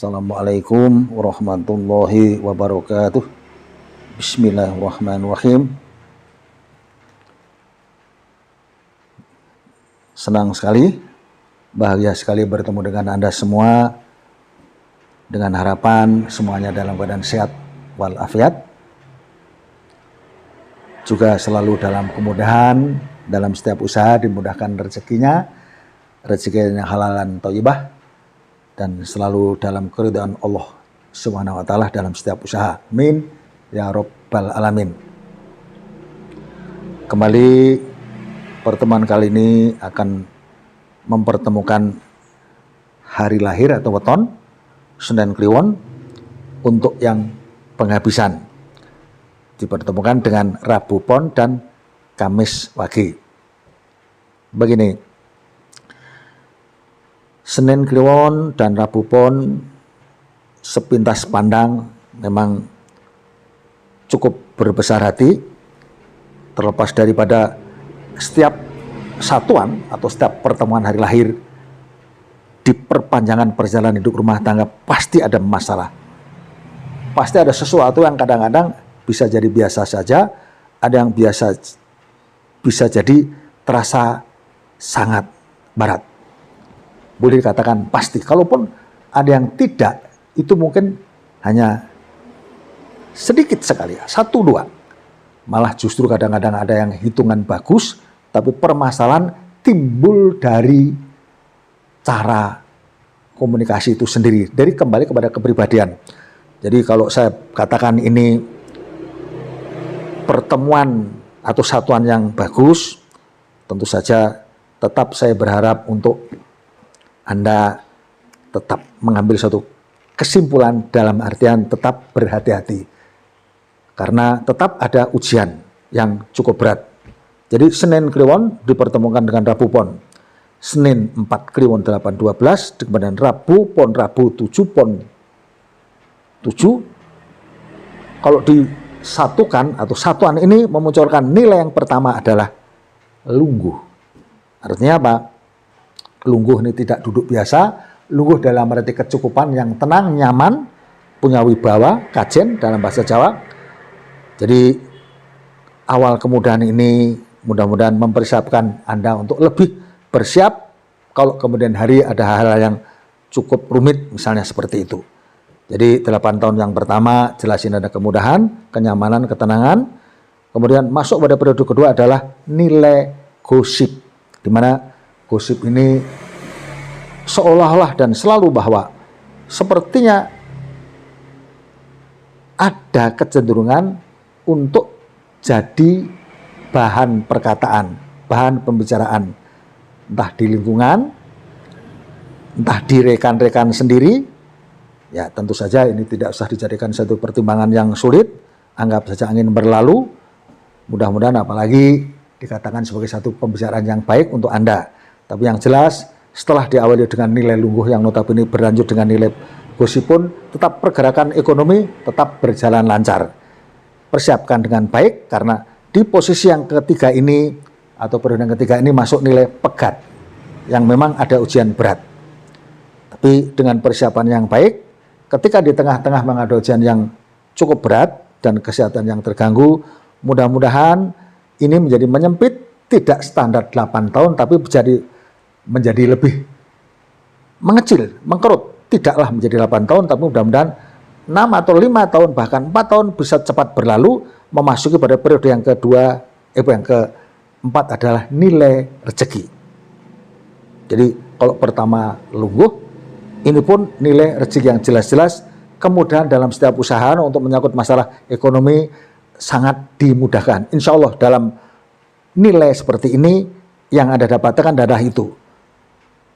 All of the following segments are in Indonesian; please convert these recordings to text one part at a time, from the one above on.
Assalamualaikum warahmatullahi wabarakatuh. Bismillahirrahmanirrahim. Senang sekali, bahagia sekali bertemu dengan Anda semua, dengan harapan semuanya dalam keadaan sehat walafiat, juga selalu dalam kemudahan dalam setiap usaha, dimudahkan rezekinya yang halal dan thayyibah, dan selalu dalam keridhaan Allah Subhanahu wa taala dalam setiap usaha. Amin ya rabbal alamin. Kembali pertemuan kali ini akan mempertemukan hari lahir atau weton Senen Kliwon untuk yang penghabisan, dipertemukan dengan Rabu Pon dan Kamis Wage. Begini, Senen Kliwon dan Rabu Pon sepintas pandang memang cukup berbesar hati, terlepas daripada setiap satuan atau setiap pertemuan hari lahir di perpanjangan perjalanan hidup rumah tangga pasti ada masalah. Pasti ada sesuatu yang kadang-kadang bisa jadi biasa saja, ada yang bisa jadi terasa sangat berat. Boleh dikatakan pasti. Kalaupun ada yang tidak, itu mungkin hanya sedikit sekali, 1-2. Malah justru kadang-kadang ada yang hitungan bagus, tapi permasalahan timbul dari cara komunikasi itu sendiri, dari kembali kepada kepribadian. Jadi kalau saya katakan ini pertemuan atau satuan yang bagus, tentu saja tetap saya berharap untuk Anda tetap mengambil suatu kesimpulan dalam artian tetap berhati-hati. Karena tetap ada ujian yang cukup berat. Jadi Senen Kliwon dipertemukan dengan Rabu Pon. Senin 4 Kliwon 8-12, kemudian Rabu Pon Rabu 7 Pon 7. Kalau disatukan atau satuan ini memunculkan nilai yang pertama adalah lungguh. Artinya apa? Lungguh ini tidak duduk biasa, lungguh dalam arti kecukupan yang tenang, nyaman, punya wibawa, kajen dalam bahasa Jawa. Jadi awal kemudahan ini mudah-mudahan mempersiapkan Anda untuk lebih bersiap kalau kemudian hari ada hal-hal yang cukup rumit, misalnya seperti itu. Jadi 8 tahun yang pertama jelasin ada kemudahan, kenyamanan, ketenangan. Kemudian masuk pada periode kedua adalah nilai gosip, di mana gosip ini seolah-olah dan selalu bahwa sepertinya ada kecenderungan untuk jadi bahan perkataan, bahan pembicaraan, entah di lingkungan, entah di rekan-rekan sendiri. Ya tentu saja ini tidak usah dijadikan satu pertimbangan yang sulit, anggap saja angin berlalu. Mudah-mudahan apalagi dikatakan sebagai satu pembicaraan yang baik untuk Anda. Tapi yang jelas setelah diawali dengan nilai lungguh yang notabene berlanjut dengan nilai gosip pun tetap pergerakan ekonomi tetap berjalan lancar. Persiapkan dengan baik karena di posisi yang ketiga ini atau periode yang ketiga ini masuk nilai pegat yang memang ada ujian berat. Tapi dengan persiapan yang baik, ketika di tengah-tengah menghadapi ujian yang cukup berat dan kesehatan yang terganggu, mudah-mudahan ini menjadi menyempit, tidak standar 8 tahun tapi menjadi lebih mengecil, mengkerut. Tidaklah menjadi 8 tahun, tapi mudah-mudahan 6 atau 5 tahun, bahkan 4 tahun bisa cepat berlalu, memasuki pada periode yang kedua, yang keempat adalah nilai rezeki. Jadi kalau pertama lungguh, ini pun nilai rezeki yang jelas-jelas, kemudahan dalam setiap usaha untuk menyangkut masalah ekonomi sangat dimudahkan. Insya Allah dalam nilai seperti ini yang Anda dapatkan adalah itu.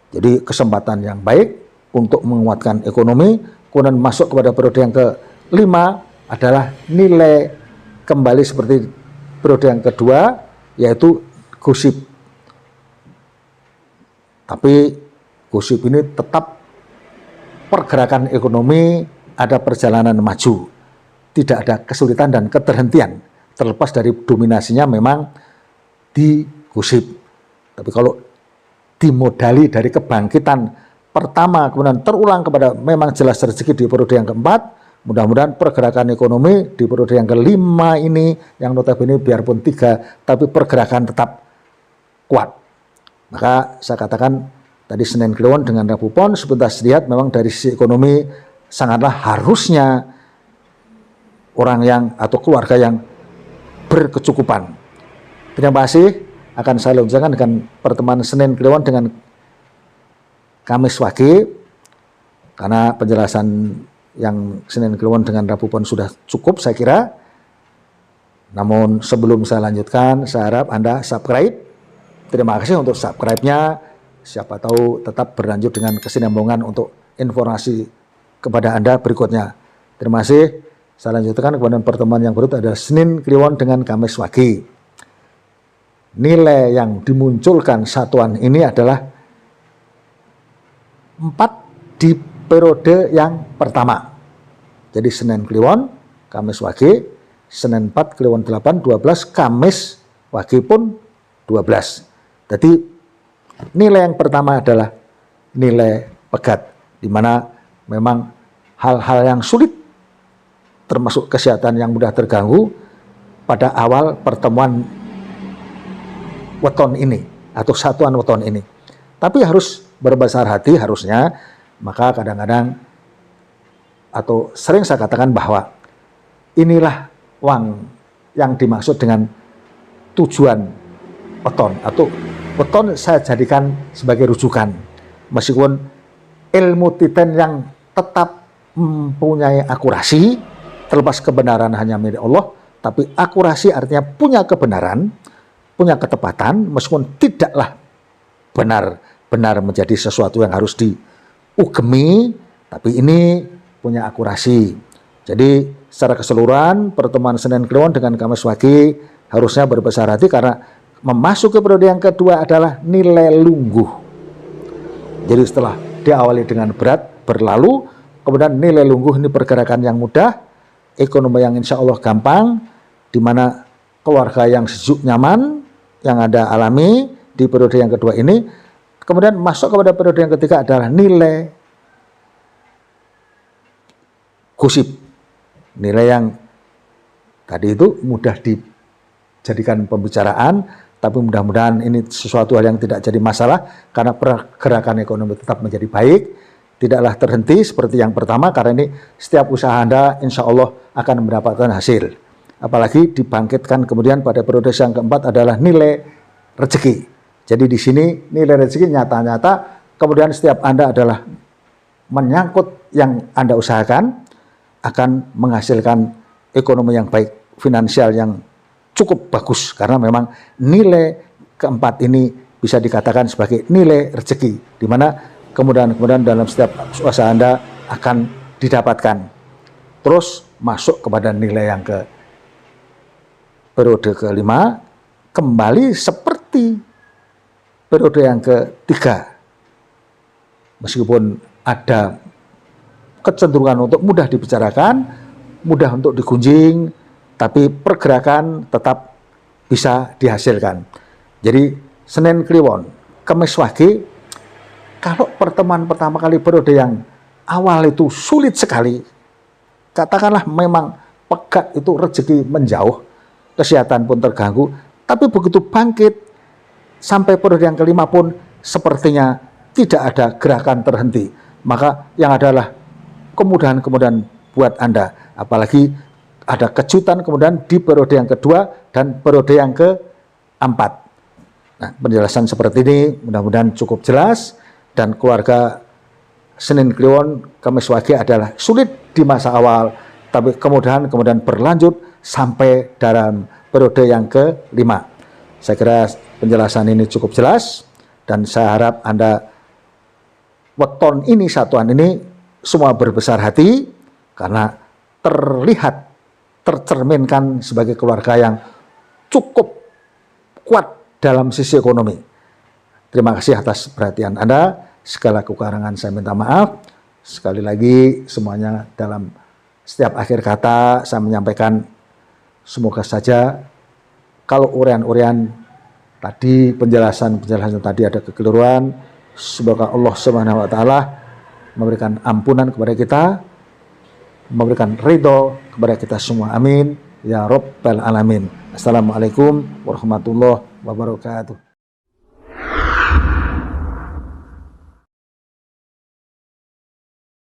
Jadi kesempatan yang baik untuk menguatkan ekonomi. Kemudian masuk kepada periode yang kelima adalah nilai kembali seperti periode yang kedua, yaitu gosip. Tapi gosip ini tetap pergerakan ekonomi, ada perjalanan maju, tidak ada kesulitan dan keterhentian, terlepas dari dominasinya memang di gosip. Tapi kalau dimodali dari kebangkitan pertama kemudian terulang kepada memang jelas rezeki di periode yang keempat. Mudah-mudahan pergerakan ekonomi di periode yang kelima ini, yang notabene biarpun 3, tapi pergerakan tetap kuat. Maka saya katakan tadi Senin Kliwon dengan Rabu Pon, sepintas lihat memang dari sisi ekonomi sangatlah harusnya orang yang atau keluarga yang berkecukupan. Terima kasih, akan saya lanjutkan dengan pertemuan Senin Kliwon dengan Kamis Wage, karena penjelasan yang Senin Kliwon dengan Rabu Pon sudah cukup saya kira. Namun sebelum saya lanjutkan, saya harap Anda subscribe. Terima kasih untuk subscribe-nya. Siapa tahu tetap berlanjut dengan kesinambungan untuk informasi kepada Anda berikutnya. Terima kasih. Saya lanjutkan kepada pertemuan yang berikut adalah Senin Kliwon dengan Kamis Wage. Nilai yang dimunculkan satuan ini adalah 4 di periode yang pertama. Jadi Senin Kliwon, Kamis Wage, Senin 4, Kliwon 8, 12, Kamis Wage pun 12. Jadi nilai yang pertama adalah nilai pegat, di mana memang hal-hal yang sulit termasuk kesehatan yang mudah terganggu pada awal pertemuan weton ini atau satuan weton ini. Tapi harus berbesar hati harusnya. Maka kadang-kadang atau sering saya katakan bahwa inilah uang yang dimaksud dengan tujuan weton, atau weton saya jadikan sebagai rujukan. Meskipun ilmu titen yang tetap mempunyai akurasi, terlepas kebenaran hanya milik Allah, tapi akurasi artinya punya kebenaran, punya ketepatan, meskipun tidaklah benar menjadi sesuatu yang harus diugemi, tapi ini punya akurasi. Jadi secara keseluruhan pertemuan Senin Kliwon dengan Kamis Wage harusnya berbesar hati, karena memasuki periode yang kedua adalah nilai lungguh. Jadi setelah diawali dengan berat berlalu, kemudian nilai lungguh ini pergerakan yang mudah, ekonomi yang insya Allah gampang, di mana keluarga yang sejuk nyaman yang Anda alami di periode yang kedua ini. Kemudian masuk kepada periode yang ketiga adalah nilai gosip. Nilai yang tadi itu mudah dijadikan pembicaraan, tapi mudah-mudahan ini sesuatu hal yang tidak jadi masalah, karena pergerakan ekonomi tetap menjadi baik, tidaklah terhenti seperti yang pertama, karena ini setiap usaha Anda insya Allah akan mendapatkan hasil. Apalagi dibangkitkan kemudian pada periode yang keempat adalah nilai rezeki. Jadi di sini nilai rezeki nyata-nyata, kemudian setiap Anda adalah menyangkut yang Anda usahakan, akan menghasilkan ekonomi yang baik, finansial yang cukup bagus, karena memang nilai keempat ini bisa dikatakan sebagai nilai rezeki, di mana kemudian dalam setiap usaha Anda akan didapatkan. Terus masuk kepada nilai yang ke periode kelima, kembali seperti periode yang ketiga, meskipun ada kecenderungan untuk mudah dibicarakan, mudah untuk digunjing, tapi pergerakan tetap bisa dihasilkan. Jadi Senin Kliwon, Kamis Wage, kalau pertemuan pertama kali periode yang awal itu sulit sekali, katakanlah memang pegat itu rezeki menjauh, kesehatan pun terganggu, tapi begitu bangkit sampai periode yang kelima pun sepertinya tidak ada gerakan terhenti. Maka yang adalah kemudahan-kemudahan buat Anda, apalagi ada kejutan kemudian di periode yang kedua dan periode yang keempat. Nah, penjelasan seperti ini mudah-mudahan cukup jelas, dan keluarga Senin Kliwon, Kamis Wage adalah sulit di masa awal, tapi kemudahan berlanjut sampai dalam periode yang kelima. Saya kira penjelasan ini cukup jelas, dan saya harap Anda weton ini, satuan ini semua berbesar hati, karena terlihat, tercerminkan sebagai keluarga yang cukup kuat dalam sisi ekonomi. Terima kasih atas perhatian Anda. Segala kekurangan saya minta maaf. Sekali lagi semuanya dalam setiap akhir kata saya menyampaikan, semoga saja kalau uraian-uraian tadi, penjelasan tadi ada kekeliruan, Semoga Allah Subhanahu wa taala memberikan ampunan kepada kita, memberikan ridho kepada kita semua. Amin ya rabbal alamin. Assalamualaikum warahmatullahi wabarakatuh.